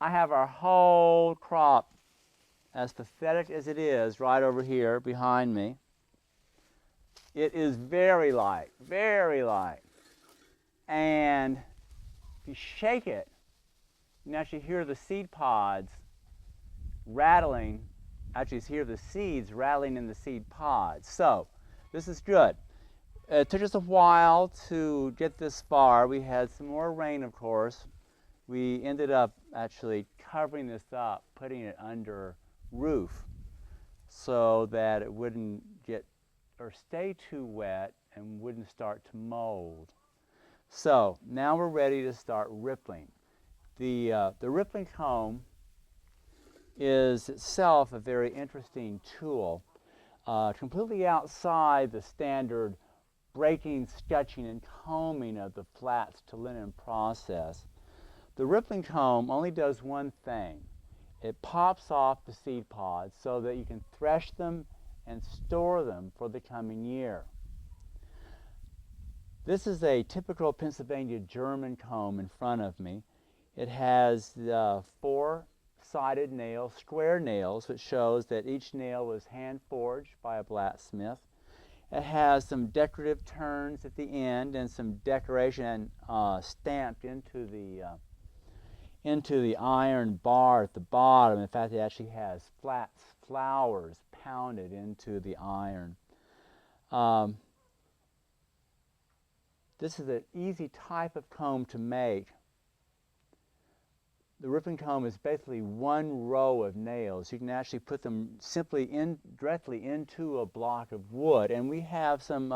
I have our whole crop, as pathetic as it is, right over here behind me. It is very light, very light. And if you shake it, you can actually hear the seed pods rattling, actually hear the seeds rattling in the seed pods. So this is good. It took us a while to get this far. We had some more rain, of course. We ended up actually covering this up, putting it under roof so that it wouldn't get or stay too wet and wouldn't start to mold. So now we're ready to start rippling. The rippling comb is itself a very interesting tool, completely outside the standard breaking, sketching, and combing of the flax to linen process. The rippling comb only does one thing. It pops off the seed pods so that you can thresh them and store them for the coming year. This is a typical Pennsylvania German comb in front of me. It has four-sided nails, square nails, which shows that each nail was hand-forged by a blacksmith. It has some decorative turns at the end and some decoration stamped into the iron bar at the bottom. In fact, it actually has flax flowers pounded into the iron. This is an easy type of comb to make. The rippling comb is basically one row of nails. You can actually put them simply directly into a block of wood, and we have some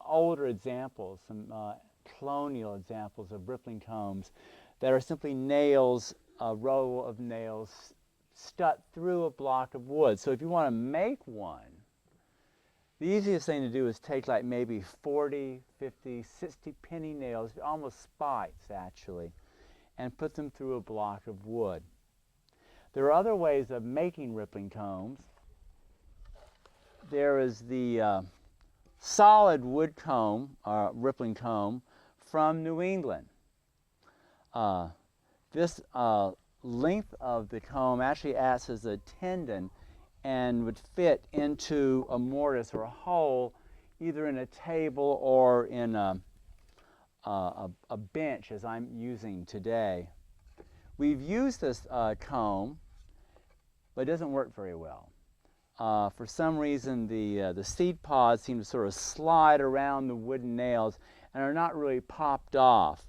older examples, some colonial examples of rippling combs that are simply nails, a row of nails stuck through a block of wood. So if you want to make one, the easiest thing to do is take like maybe 40, 50, 60 penny nails, almost spikes actually, and put them through a block of wood. There are other ways of making rippling combs. There is the solid wood comb, rippling comb, from New England. This length of the comb actually acts as a tendon and would fit into a mortise or a hole, either in a table or in a bench, as I'm using today. We've used this comb, but it doesn't work very well. For some reason, the seed pods seem to sort of slide around the wooden nails and are not really popped off.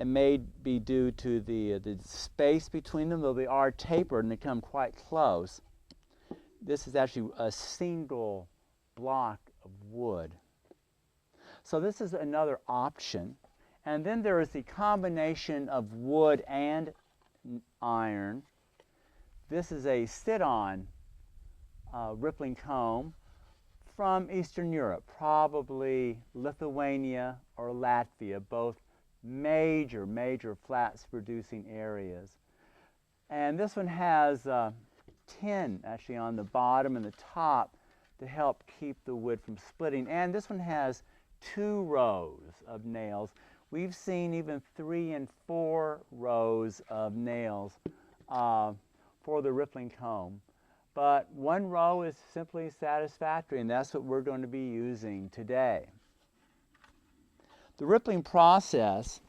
It may be due to the space between them, though they are tapered and they come quite close. This is actually a single block of wood. So this is another option. And then there is the combination of wood and iron. This is a sit-on rippling comb from Eastern Europe, probably Lithuania or Latvia, both major flax producing areas. And this one has tin actually on the bottom and the top to help keep the wood from splitting. And this one has 2 rows of nails. We've seen even 3 and 4 rows of nails for the rippling comb. But 1 row is simply satisfactory, and that's what we're going to be using today. The rippling process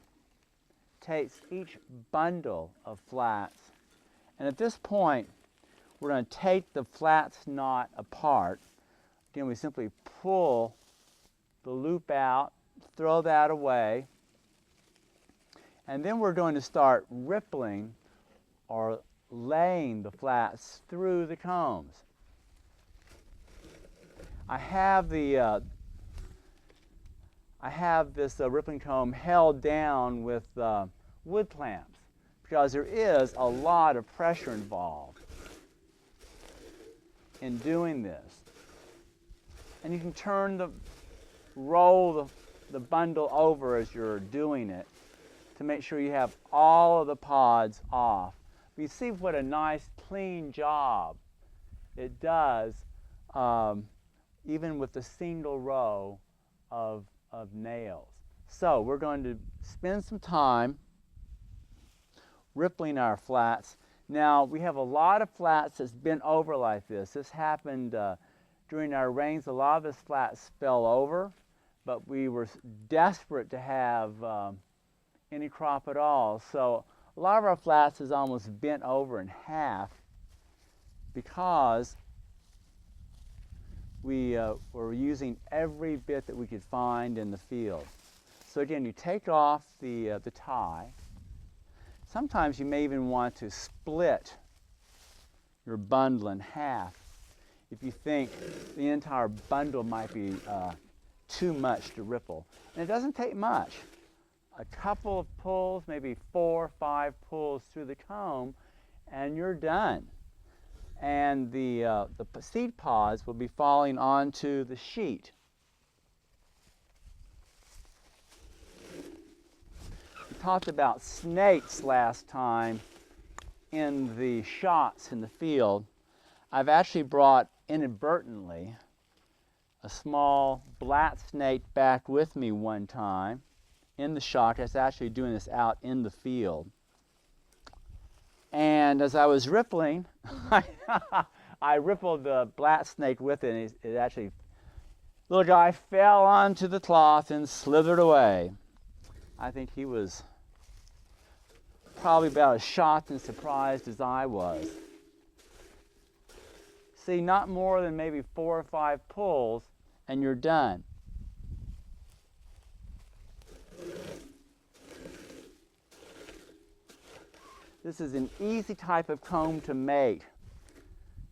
takes each bundle of flax, and at this point, we're going to take the flax knot apart. Again, we simply pull the loop out, throw that away, and then we're going to start rippling or laying the flax through the combs. I have this rippling comb held down with wood clamps because there is a lot of pressure involved in doing this. And you can roll the bundle over as you're doing it to make sure you have all of the pods off. You see what a nice clean job it does, even with the single row of nails. So we're going to spend some time rippling our flats. Now we have a lot of flats that's bent over like this. This happened during our rains. A lot of this flats fell over, but we were desperate to have any crop at all. So a lot of our flats is almost bent over in half because we were using every bit that we could find in the field. So again, you take off the tie. Sometimes you may even want to split your bundle in half if you think the entire bundle might be too much to ripple. And it doesn't take much. A couple of pulls, maybe 4 or 5 pulls through the comb, and you're done. And the seed pods will be falling onto the sheet. We talked about snakes last time in the shots in the field. I've actually brought inadvertently a small black snake back with me one time in the shot. I was actually doing this out in the field. And as I was rippling, I rippled the black snake with it, and it actually, little guy fell onto the cloth and slithered away. I think he was probably about as shocked and surprised as I was. See, not more than maybe 4 or 5 pulls, and you're done. This is an easy type of comb to make.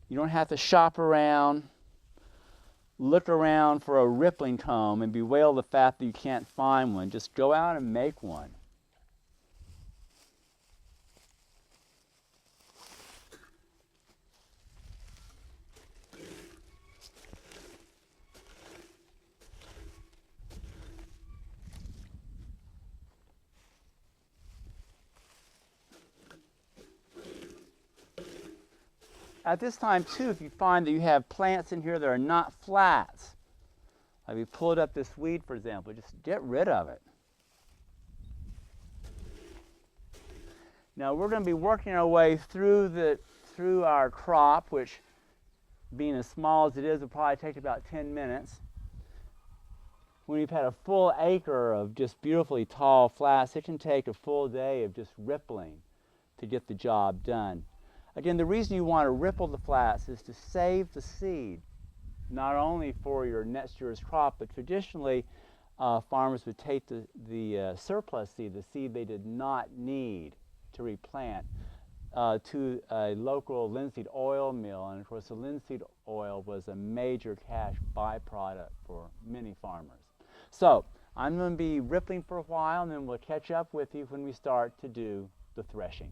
You don't have to shop around, look around for a rippling comb and bewail the fact that you can't find one. Just go out and make one. At this time too, if you find that you have plants in here that are not flats, like we pulled up this weed, for example, just get rid of it. Now we're going to be working our way through our crop, which, being as small as it is, will probably take about 10 minutes. When you've had a full acre of just beautifully tall flats, it can take a full day of just rippling to get the job done. Again, the reason you want to ripple the flats is to save the seed, not only for your next year's crop, but traditionally farmers would take the surplus seed, the seed they did not need to replant, to a local linseed oil mill. And of course, the linseed oil was a major cash byproduct for many farmers. So I'm going to be rippling for a while, and then we'll catch up with you when we start to do the threshing.